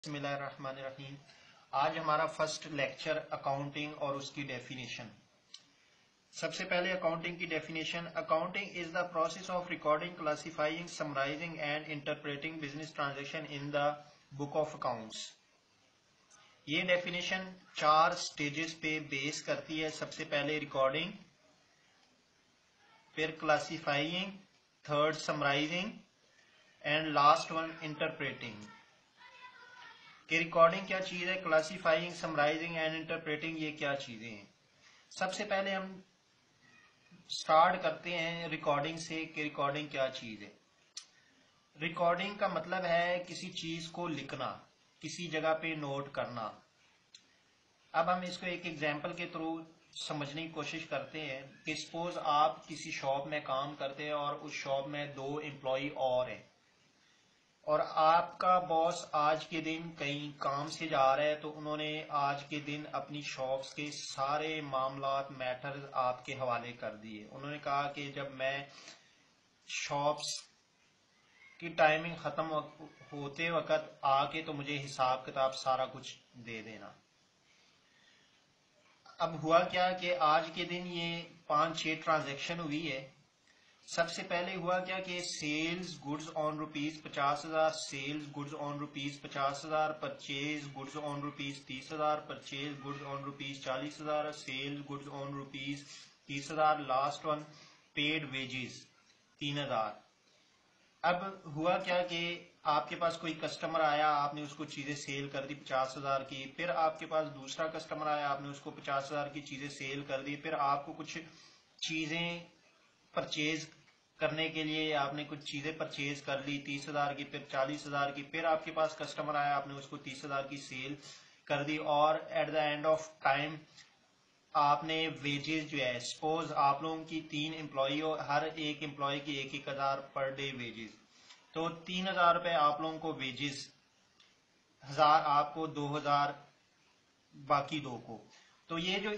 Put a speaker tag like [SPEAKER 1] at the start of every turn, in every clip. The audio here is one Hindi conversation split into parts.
[SPEAKER 1] बिस्मिल्लाहिर्रहमानिर्रहीम। आज हमारा फर्स्ट लेक्चर अकाउंटिंग और उसकी डेफिनेशन। सबसे पहले अकाउंटिंग की definition. Accounting is the process of recording, classifying, summarising and interpreting business transaction in the book of accounts. ये डेफिनेशन 4 स्टेजेस पे बेस करती है। सबसे पहले रिकॉर्डिंग, फिर classifying, third summarising and last one interpreting. कि रिकॉर्डिंग क्या चीज है, क्लासिफाइंग, समराइजिंग एंड इंटरप्रेटिंग ये क्या चीजें हैं। सबसे पहले हम स्टार्ट करते हैं रिकॉर्डिंग से कि रिकॉर्डिंग क्या चीज है। रिकॉर्डिंग का मतलब है किसी चीज को लिखना, किसी जगह पे नोट करना। अब हम इसको एक एग्जांपल के थ्रू समझने की कोशिश करते हैं कि सपोज आप किसी शॉप में काम करते हैं और उस शॉप में 2 एम्प्लॉय और हैं और आपका बॉस आज के दिन कहीं काम से जा रहा है, तो उन्होंने आज के दिन अपनी शॉप्स के सारे मामलात मैटर आपके हवाले कर दिए। उन्होंने कहा कि जब मैं शॉप्स की टाइमिंग खत्म होते वक्त आके तो मुझे हिसाब किताब सारा कुछ दे देना। अब हुआ क्या कि आज के दिन ये 5-6 ट्रांजैक्शन हुई है। सबसे पहले हुआ क्या कि sales goods on ₹50,000, sales goods on ₹50,000, purchase goods on ₹30,000, purchase goods on ₹40,000, sales goods on ₹30,000, last one paid wages 3,000। अब हुआ क्या कि आपके पास कोई कस्टमर आया, आपने उसको चीजें सेल कर दी 50,000 की। फिर आपके पास दूसरा कस्टमर आया, आपने उसको 50,000 की चीजें सेल कर दी। फिर आपको कुछ चीजें परचेज करने के लिए आपने कुछ चीजें परचेज कर ली 30,000 की, फिर 40,000 की। फिर आपके पास कस्टमर आया, आपने उसको 30,000 की सेल कर दी। और at the end of time आपने वेजेस जो है, सपोज आप लोगों की 3 एम्प्लॉय हो, हर एक एम्प्लॉय की 1,000 पर डे वेजेस, तो 3,000 रुपए आप लोगों को वेजेस, 1,000 आपको, 2,000 बाकी 2 को। तो ये जो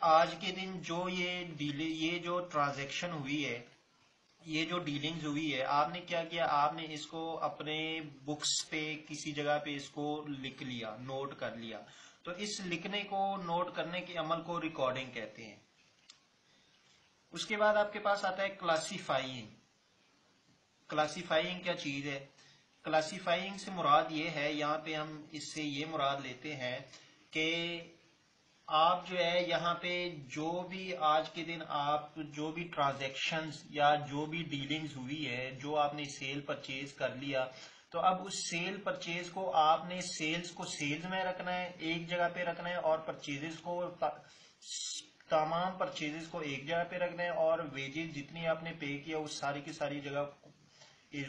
[SPEAKER 1] आज के दिन जो ये जो ट्रांजैक्शन हुई है, ये जो डीलिंग्स हुई है, आपने क्या किया, आपने इसको अपने बुक्स पे किसी जगह पे इसको लिख लिया, नोट कर लिया। तो इस लिखने को, नोट करने के अमल को रिकॉर्डिंग कहते हैं। उसके बाद आपके पास आता है क्लासिफाइंग। क्लासिफाइंग क्या चीज है? क्लासिफाइंग से मुराद ये है, यहाँ पे हम इससे ये मुराद लेते हैं कि आप जो है यहाँ पे जो भी आज के दिन आप जो भी ट्रांजैक्शंस या जो भी डीलिंग्स हुई है, जो आपने सेल परचेज कर लिया, तो अब उस सेल परचेज को आपने सेल्स को सेल्स में रखना है, एक जगह पे रखना है, और परचेजेस को तमाम परचेजेस को एक जगह पे रखना है, और वेजेस जितनी आपने पे किया उस सारी की सारी जगह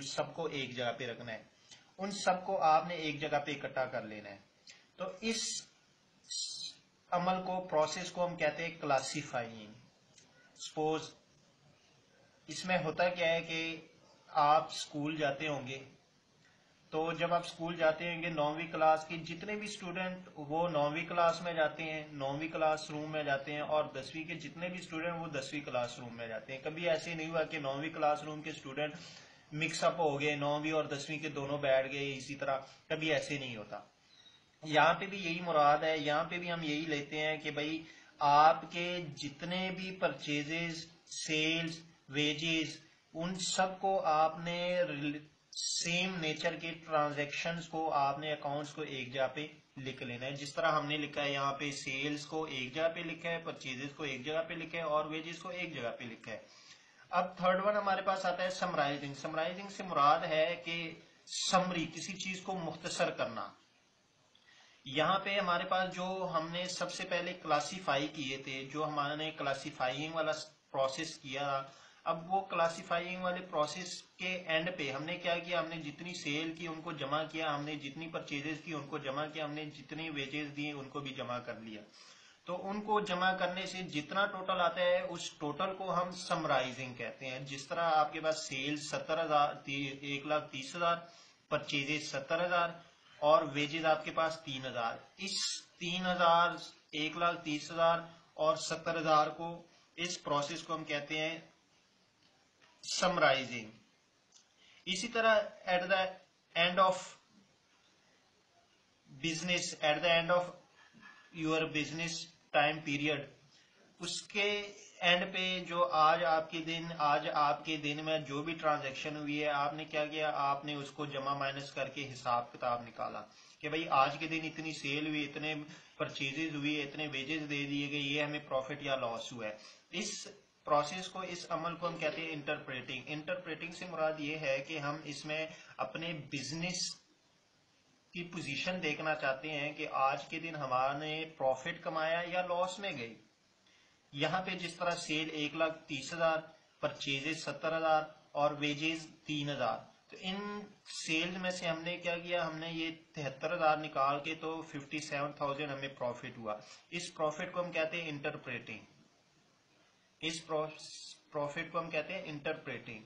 [SPEAKER 1] सबको एक जगह पे रखना है। उन सबको आपने एक जगह पे इकट्ठा कर लेना है। तो इस अमल को, प्रोसेस को हम कहते हैं क्लासिफाइंग। सपोज इसमें होता क्या है कि आप स्कूल जाते होंगे, तो जब आप स्कूल जाते होंगे 9वीं क्लास के जितने भी स्टूडेंट वो 9वीं क्लास में जाते हैं, 9वीं क्लास रूम में जाते हैं, और 10वीं के जितने भी स्टूडेंट वो 10वीं क्लास रूम में जाते हैं। कभी ऐसे नहीं हुआ कि 9वीं क्लास रूम के स्टूडेंट मिक्सअप हो गए, 9वीं और 10वीं के दोनों बैठ गए इसी तरह, कभी ऐसे नहीं होता। यहाँ पे भी यही मुराद है, यहाँ पे भी हम यही लेते हैं कि भाई आपके जितने भी परचेजेस, सेल्स, वेजेस, उन सब को आपने सेम नेचर के ट्रांजैक्शंस को आपने अकाउंट्स को एक जगह पे लिख लेना है। जिस तरह हमने लिखा है यहाँ पे, सेल्स को एक जगह पे लिखा है, परचेजेस को एक जगह पे लिखा है, और वेजेस को एक जगह पे लिखा है। अब थर्ड वन हमारे पास आता है समराइजिंग। समराइजिंग से मुराद है कि समरी, किसी चीज को मुख्तसर करना। यहाँ पे हमारे पास जो हमने सबसे पहले क्लासिफाई किए थे, जो हमारे क्लासिफाइंग वाला प्रोसेस किया, अब वो क्लासिफाइंग वाले प्रोसेस के एंड पे हमने क्या किया, हमने जितनी सेल की उनको जमा किया, हमने जितनी परचेजेस की उनको जमा किया, हमने जितनी वेजेस दिए उनको भी जमा कर लिया। तो उनको जमा करने से जितना टोटल आता है उस टोटल को हम समराइजिंग कहते हैं। जिस तरह आपके पास सेल्स 70,000, 1,30,000, परचेजेस 70,000 और वेजेस आपके पास 3,000। इस 3,000, 1,30,000 और 70,000 को, इस प्रोसेस को हम कहते हैं समराइजिंग। इसी तरह at the end of business at the end of your business time period, उसके एंड पे जो आज आपके दिन में जो भी ट्रांजैक्शन हुई है, आपने क्या किया, आपने उसको जमा माइनस करके हिसाब किताब निकाला कि भाई आज के दिन इतनी सेल हुई, इतने परचेजेज हुई, इतने वेजेस दे दिए गए, ये हमें प्रॉफिट या लॉस हुआ है। इस प्रोसेस को, इस अमल को हम कहते हैं इंटरप्रेटिंग। इंटरप्रेटिंग से मुराद ये है कि हम इसमें अपने बिजनेस की पोजीशन देखना चाहते हैं कि आज के दिन हमारे प्रॉफिट कमाया या लॉस में गई। यहाँ पे जिस तरह सेल 1,30,000, परचेजेस 70,000 और वेजेस 3,000, तो इन सेल्स में से हमने क्या किया, हमने ये 73,000 निकाल के तो 57,000 हमें प्रॉफिट हुआ। इस प्रॉफिट को हम कहते हैं इंटरप्रेटिंग। इस प्रॉफिट को हम कहते हैं इंटरप्रेटिंग।